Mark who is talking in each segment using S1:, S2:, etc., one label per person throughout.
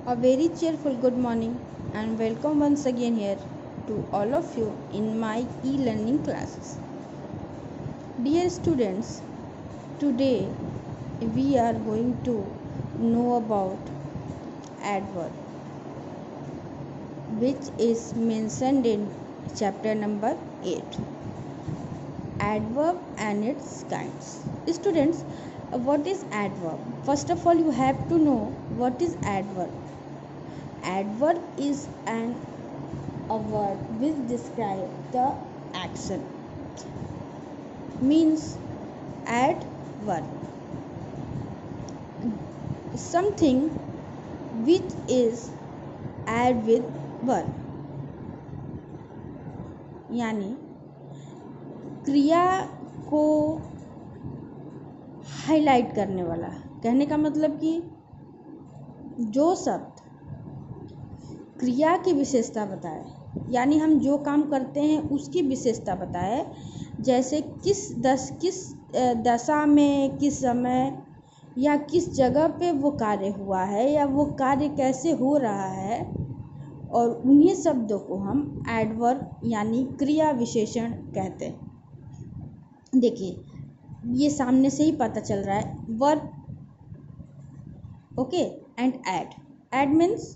S1: A very cheerful good morning and welcome once again here to all of you in my e-learning classes. Dear students, today we are going to know about adverb, which is mentioned in chapter number 8. Adverb and its kinds. Students, what is adverb? First of all, you have to know what is adverb. Adverb is a word which describes the action. Means adverb, something which is add with verb, यानी क्रिया को highlight करने वाला। कहने का मतलब कि जो शब्द क्रिया की विशेषता बताए, यानी हम जो काम करते हैं उसकी विशेषता बताए, जैसे किस दशा में, किस समय या किस जगह पे वो कार्य हुआ है या वो कार्य कैसे हो रहा है, और उन्हीं शब्दों को हम एडवर्ब यानी क्रिया विशेषण कहते हैं। देखिए, ये सामने से ही पता चल रहा है, verb, okay, and add means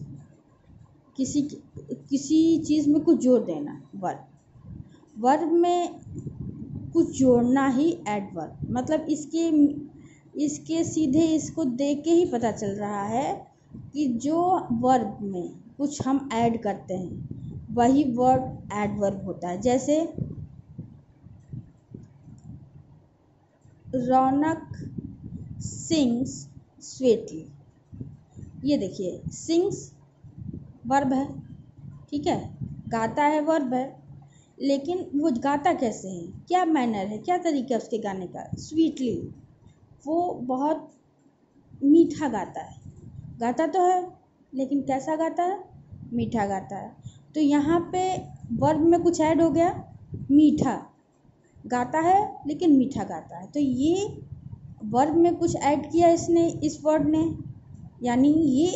S1: किसी चीज़ में कुछ जोड़ देना। वर्ब में कुछ जोड़ना ही एडवर्ब, मतलब इसके सीधे इसको देख के ही पता चल रहा है कि जो वर्ब में कुछ हम ऐड करते हैं वही वर्ब एडवर्ब होता है। जैसे रौनक सिंग्स स्वीटली, ये देखिए, सिंग्स वर्ब है, ठीक है, गाता है वर्ब है, लेकिन वो गाता कैसे है, क्या मैनर है, क्या तरीका है उसके गाने का। स्वीटली, वो बहुत मीठा गाता है, गाता तो है लेकिन कैसा गाता है, मीठा गाता है। तो यहाँ पे वर्ब में कुछ ऐड हो गया, मीठा गाता है लेकिन मीठा गाता है, तो ये वर्ब में कुछ ऐड किया इसने, इस वर्ड ने, यानी ये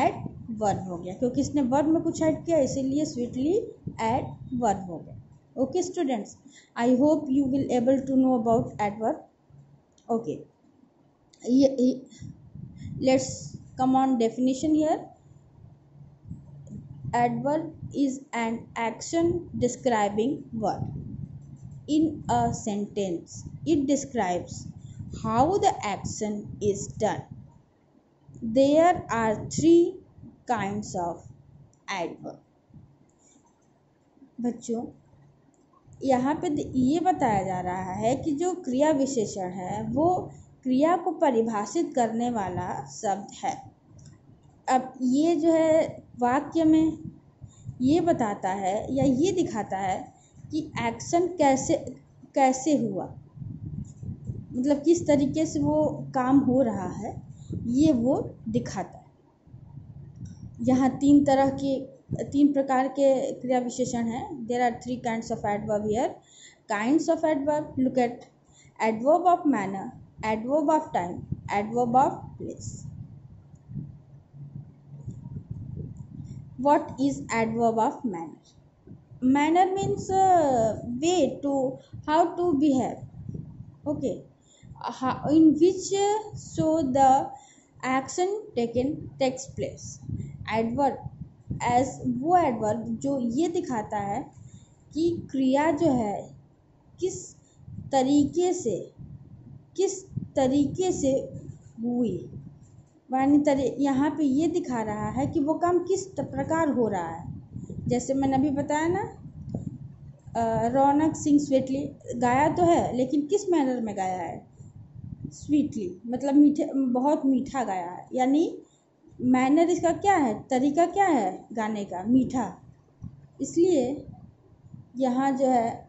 S1: ऐड वर्ब हो गया, क्योंकि इसने वर्ब में कुछ ऐड किया इसीलिए स्वीटली ऐड वर्ब हो गया। Okay students, I hope you will able to know about adverb. Okay, let's come on definition here. Adverb is an action describing verb. In a sentence, it describes how the action is done. There are three kinds of adverb. बच्चों, यहाँ पे ये बताया जा रहा है कि जो क्रिया विशेषण है वो क्रिया को परिभाषित करने वाला शब्द है। अब ये जो है वाक्य में ये बताता है या ये दिखाता है कि एक्शन कैसे हुआ, मतलब किस तरीके से वो काम हो रहा है, ये वो दिखाता है। यहाँ तीन प्रकार के क्रिया विशेषण हैं। There are three kinds of adverb here. Kinds of adverb, look at adverb of manner, adverb of time, adverb of place. What is adverb of manner? Manner means way to how to behave, okay, in which so the action takes place. Adverb as वो adverb जो ये दिखाता है कि क्रिया जो है किस तरीके से हुई, यानी यहाँ पे ये दिखा रहा है कि वो काम किस प्रकार हो रहा है। जैसे मैंने अभी बताया ना, रौनक सिंह स्वीटली, गाया तो है लेकिन किस मैनर में गाया है, स्वीटली, मतलब बहुत मीठा गाया है, यानी मैनर इसका क्या है, तरीका क्या है गाने का, मीठा। इसलिए यहाँ जो है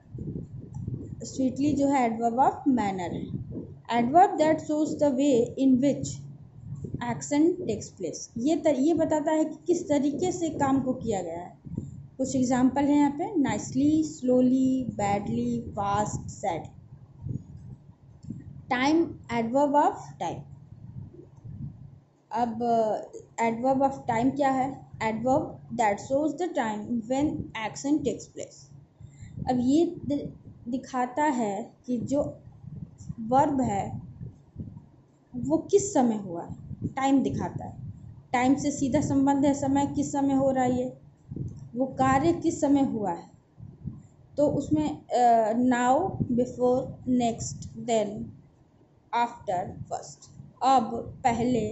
S1: स्वीटली जो है एडवर्ब ऑफ मैनर है। Adverb that shows the way in which action takes place, ये बताता है कि किस तरीके से काम को किया गया है। कुछ एग्जाम्पल है यहाँ पे, nicely, slowly, badly, fast, sad. Time, adverb of time, अब एडवर्ब ऑफ टाइम क्या है? Adverb that shows the time when action takes place. अब ये दिखाता है कि जो वर्ब है वो किस समय हुआ है, टाइम दिखाता है। टाइम से सीधा संबंध है, समय किस समय हो रहा है, ये वो कार्य किस समय हुआ है। तो उसमें now, before, next, then, after, first. अब, पहले,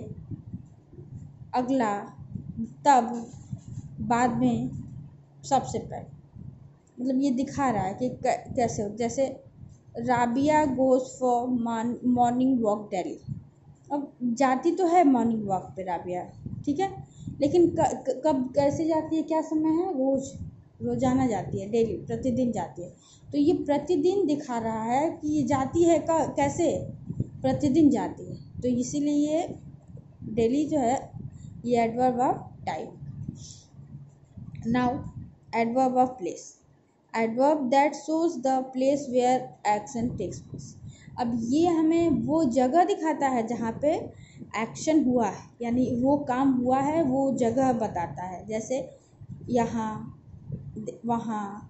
S1: अगला, तब, बाद में, सबसे पहले। मतलब ये दिखा रहा है कि कैसे हो। जैसे Rabia goes for morning walk daily. अब जाती तो है मॉर्निंग वॉक पे राबिया, ठीक है, लेकिन कब कैसे जाती है, क्या समय है? रोज़ाना जाती है, डेली, प्रतिदिन जाती है। तो ये प्रतिदिन दिखा रहा है कि ये जाती है कैसे, प्रतिदिन जाती है। तो इसीलिए ये डेली जो है ये adverb of time. Now adverb of place, adverb that shows the place where action takes place. अब ये हमें वो जगह दिखाता है जहाँ पे एक्शन हुआ है, यानी वो काम हुआ है, वो जगह बताता है। जैसे यहाँ, वहाँ,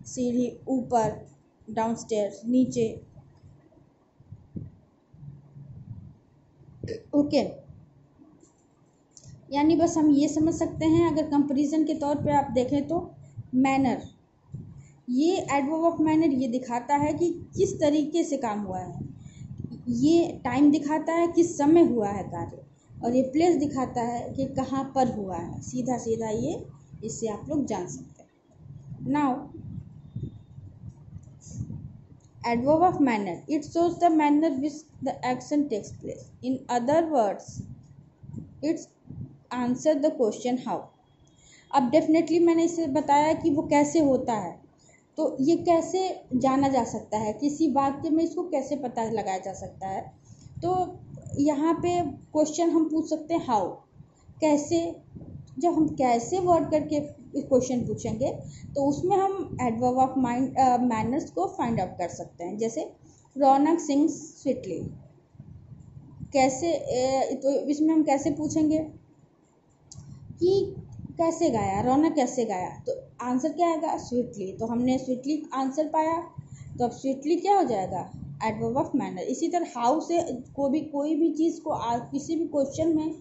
S1: सीढ़ी, ऊपर, डाउनस्टेयर्स, नीचे। ओके, यानी बस हम ये समझ सकते हैं, अगर कंपैरिजन के तौर पे आप देखें तो मैनर, ये एडवर्ब ऑफ मैनर ये दिखाता है कि किस तरीके से काम हुआ है। ये टाइम दिखाता है किस समय हुआ है कार्य, और ये प्लेस दिखाता है कि कहाँ पर हुआ है। सीधा सीधा ये इससे आप लोग जान सकते हैं। Now adverb of manner, it shows the manner which the action takes place. In other words, it's answer the question how. अब डेफिनेटली मैंने इसे बताया कि वो कैसे होता है, तो ये कैसे जाना जा सकता है, किसी वाक्य में इसको कैसे पता लगाया जा सकता है। तो यहाँ पे क्वेश्चन हम पूछ सकते हैं हाउ, कैसे। जब हम कैसे वर्ड करके क्वेश्चन पूछेंगे तो उसमें हम एडवर्ब ऑफ मैनर्स को फाइंड आउट कर सकते हैं। जैसे रौनक सिंग्स स्वीटली, कैसे, तो इसमें हम कैसे पूछेंगे कि कैसे गाया, रौनक कैसे गाया, तो आंसर क्या आएगा? स्वीटली। तो हमने स्वीटली आंसर पाया, तो अब स्वीटली क्या हो जाएगा? Adverb of manner. इसी तरह हाउ से कोई भी चीज़ को किसी भी क्वेश्चन में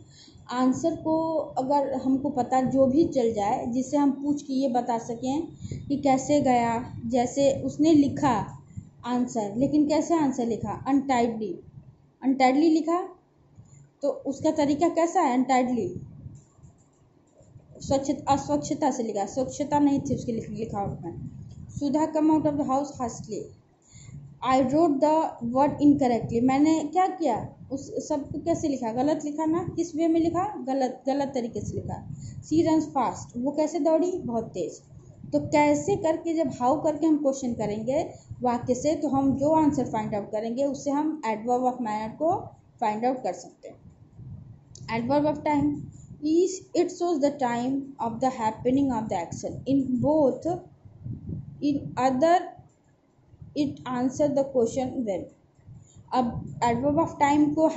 S1: आंसर को अगर हमको पता जो भी चल जाए, जिससे हम पूछ के ये बता सकें कि कैसे गया। जैसे उसने लिखा आंसर, लेकिन कैसे आंसर लिखा? अनटाइडली लिखा, तो उसका तरीका कैसा है? अनटाइडली, अस्वच्छता से लिखा, स्वच्छता नहीं थी उसकी लिखावट में। Sudha come out of the house hastily, I wrote the word incorrectly, मैंने क्या किया, उस सब को कैसे लिखा? गलत लिखा ना, किस वे में लिखा? गलत तरीके से लिखा। सी रन्स फास्ट, वो कैसे दौड़ी? बहुत तेज। तो कैसे करके जब हाउ करके हम क्वेश्चन करेंगे वाक्य से, तो हम जो आंसर फाइंड आउट करेंगे उससे हम एडवर्ब ऑफ मैनर को फाइंड आउट कर सकते हैं। Adverb of time, it shows the time of the happening of the action in other, it answer the question when। अब एडवर्ब ऑफ टाइम को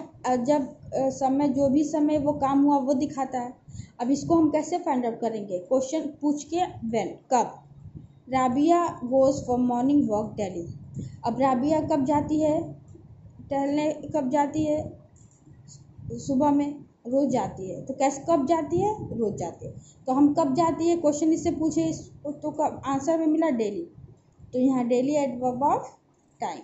S1: जब समय, जो भी समय वो काम हुआ वो दिखाता है। अब इसको हम कैसे फाइंड आउट करेंगे? क्वेश्चन पूछ के when, कब। Rabia goes for morning walk daily, अब राबिया कब जाती है टहलने, कब जाती है? सुबह में, रोज जाती है। तो कैसे, कब जाती है? रोज जाती है। तो हम कब जाती है क्वेश्चन इससे पूछे, तो कब आंसर में मिला? डेली। तो यहाँ डेली एडवर्ब ऑफ टाइम।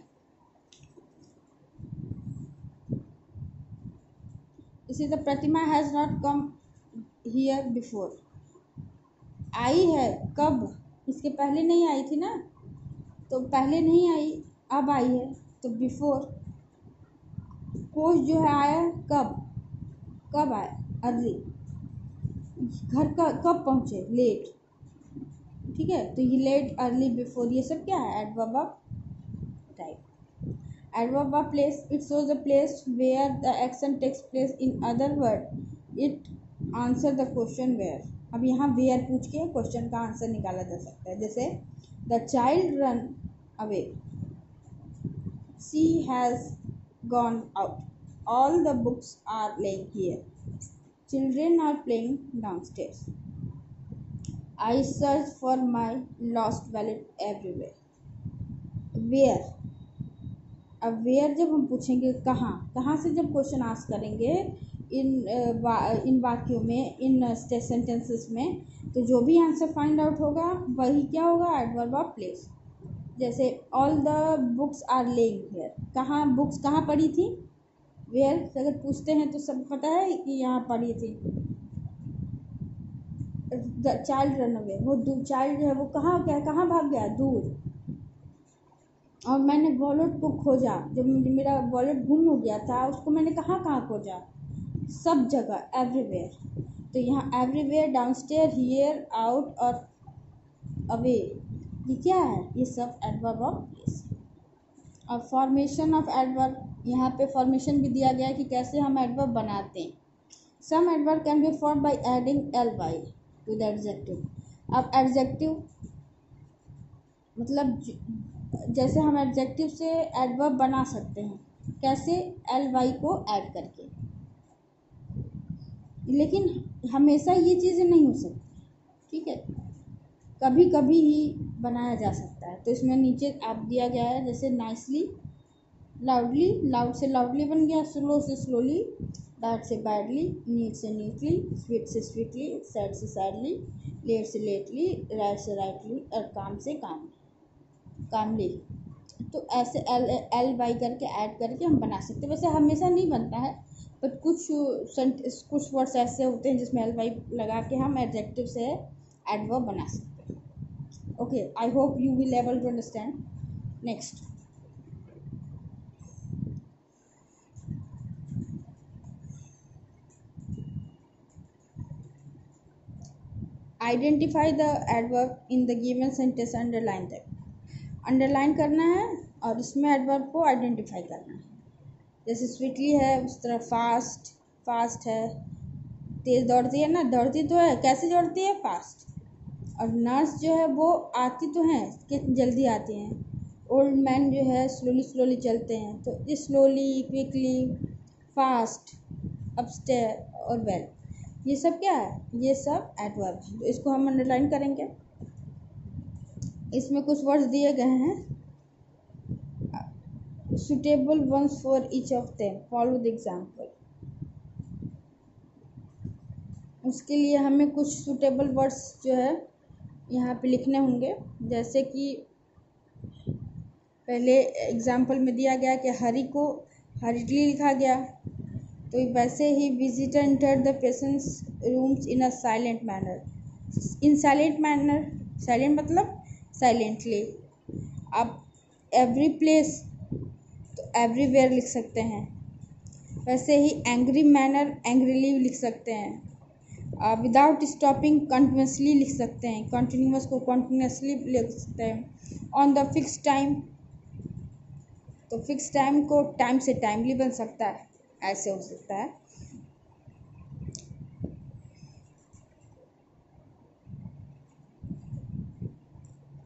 S1: इसी तरह Pratima has not come here before, I है कब, इसके पहले नहीं आई थी ना, तो पहले नहीं आई, अब आई है, तो बिफोर। कोच जो है आया कब आए? अर्ली। घर का कब पहुँचे? लेट। ठीक है, तो ये लेट, अर्ली, बिफोर, ये सब क्या है? Adverb of time. Adverb of place, it shows the place where the action takes place. In other word, it answer the question where. अब यहाँ वेयर पूछ के क्वेश्चन का आंसर निकाला जा सकता है। जैसे the child run away, she has gone out all the books are laying here, children are playing downstairs, I search for my lost wallet everywhere, where. अब वेयर जब हम पूछेंगे कहाँ से जब क्वेश्चन आस्क करेंगे इन वाक्यों में, इन सेंटेंसेस में, तो जो भी आंसर फाइंड आउट होगा वही क्या होगा, एडवर्ब ऑफ प्लेस। जैसे all the books are laying here, कहाँ बुक्स कहाँ पड़ी थी, वेयर से अगर पूछते हैं तो सब पता है कि यहाँ पड़ी थी। द चाइल्ड रन अवे, वो चाइल्ड है वो कहाँ भाग गया, दूर। और मैंने वॉलेट को खोजा, जब मेरा वॉलेट गुम हो गया था उसको मैंने कहाँ खोजा, सब जगह, एवरीवेयर। तो यहाँ एवरीवेयर, डाउनस्टेयर, हियर, आउट और अवे, ये क्या है, ये सब एडवर्ब ऑफ प्लेस। और फॉर्मेशन ऑफ एडवर्ब, यहाँ पे फॉर्मेशन भी दिया गया है कि कैसे हम एडवर्ब बनाते हैं। Some adverb can be form by adding L Y to the adjective. अब एडजेक्टिव मतलब जैसे हम एडजेक्टिव से एडवर्ब बना सकते हैं, कैसे, एल वाई को ऐड करके। लेकिन हमेशा ये चीज़ें नहीं हो सकती, ठीक है, कभी कभी ही बनाया जा सकता है। तो इसमें नीचे आप दिया गया है, जैसे नाइसली, लाउडली, लाउड से लाउडली बन गया, स्लो से स्लोली, बैड से बैडली, नीट से नीटली, स्वीट से स्वीटली, सैड से सैडली, लेट से लेटली, राइट से राइटली और काम से कामली। तो ऐसे एल वाई करके ऐड करके हम बना सकते हैं। वैसे हमेशा नहीं बनता है, बट कुछ वर्ड्स ऐसे होते हैं जिसमें एल वाई लगा के हम एडजेक्टिव से एडवर्ब बना सकते हैं। Okay, I hope you will able to understand. Next, identify the adverb in the given sentence, underline that. Underline करना है और इसमें एडवर्ब को आइडेंटिफाई करना है। जैसे स्वीटली है उस तरह फास्ट है, तेज़ दौड़ती है ना, दौड़ती तो है, कैसे दौड़ती है, फास्ट। और नर्स जो है वो आती तो हैं कि जल्दी आती हैं। ओल्ड मैन जो है स्लोली चलते हैं, तो ये स्लोली, क्विकली, फास्ट, अपस्टेयर और वेल, ये सब क्या है, ये सब एडवर्ब है। तो इसको हम अंडरलाइन करेंगे। इसमें कुछ वर्ड्स दिए गए हैं, suitable ones for each of them, follow the example। उसके लिए हमें कुछ सुटेबल वर्ड्स जो है यहाँ पे लिखने होंगे। जैसे कि पहले एग्जाम्पल में दिया गया कि हरी को हरीडली लिखा गया, तो वैसे ही visitor enter the patients rooms in a silent manner, in silent manner, silent मतलब साइलेंटली। अब एवरी प्लेस तो एवरीवेयर लिख सकते हैं। वैसे ही एंग्री मैनर, एंग्रीली लिख सकते हैं। विदाउट स्टॉपिंग कंटिन्यूसली लिख सकते हैं, कंटिन्यूस को कंटिन्यूसली लिख सकते हैं। ऑन द फिक्स टाइम, तो फिक्स टाइम को टाइम से टाइमली बन सकता है, ऐसे हो सकता है।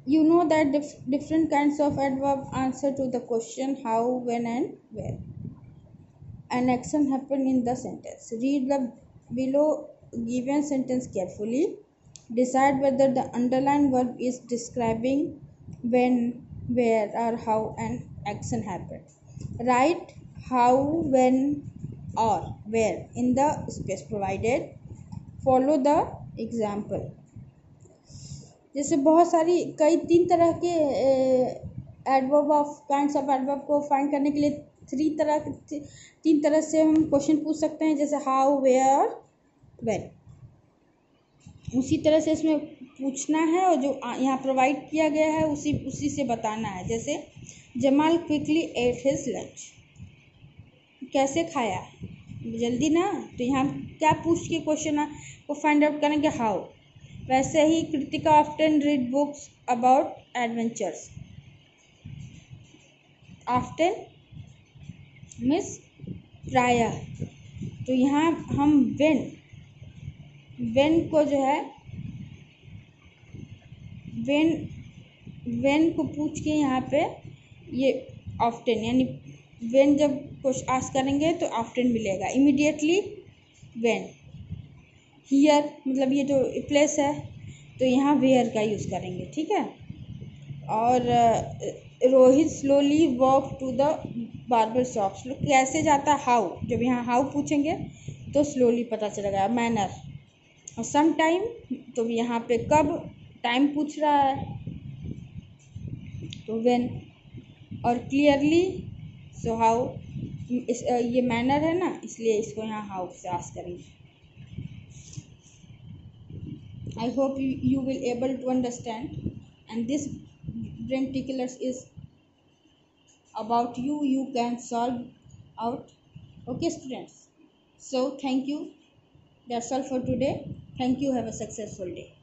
S1: You know that different kinds of adverb answer to the question how, when and where an action happen in the sentence. Read the below given sentence carefully. Decide whether the underlined verb is describing when, where or how an action happened. Write how, when or where in the space provided. Follow the example. जैसे बहुत सारी तीन तरह के adverb of kinds of adverb को find करने के लिए तीन तरह से हम क्वेश्चन पूछ सकते हैं, जैसे हाउ, वेयर, व्हेन। उसी तरह से इसमें पूछना है और जो यहाँ प्रोवाइड किया गया है उसी से बताना है। जैसे Jamal quickly at his lunch, कैसे खाया, जल्दी ना, तो यहाँ क्या पूछ के क्वेश्चन को फाइंड आउट करेंगे, हाउ। वैसे ही Kritika often read books about adventures, often means प्रायः, तो यहाँ हम वेन को जो है वेन को पूछ के यहाँ पे ये ऑफ्टन यानी व्हेन जब कुछ आस्क करेंगे तो आफ्टर मिलेगा, इमीडिएटली व्हेन। हियर मतलब ये जो प्लेस है तो यहाँ वेयर का यूज़ करेंगे, ठीक है। और Rohit slowly walk to the barber shop, कैसे जाता है, हाउ, जब यहाँ हाउ पूछेंगे तो स्लोली पता चलेगा, मैनर। और सम टाइम तो यहाँ पे कब टाइम पूछ रहा है तो व्हेन। और क्लियरली सो हाउ, ये मैनर है ना, इसलिए इसको यहाँ हाउ से आस्क करेंगे। I hope you will able to understand, and this brain ticklers is about you can solve out. Okay students, so thank you, that's all for today. Thank you, have a successful day.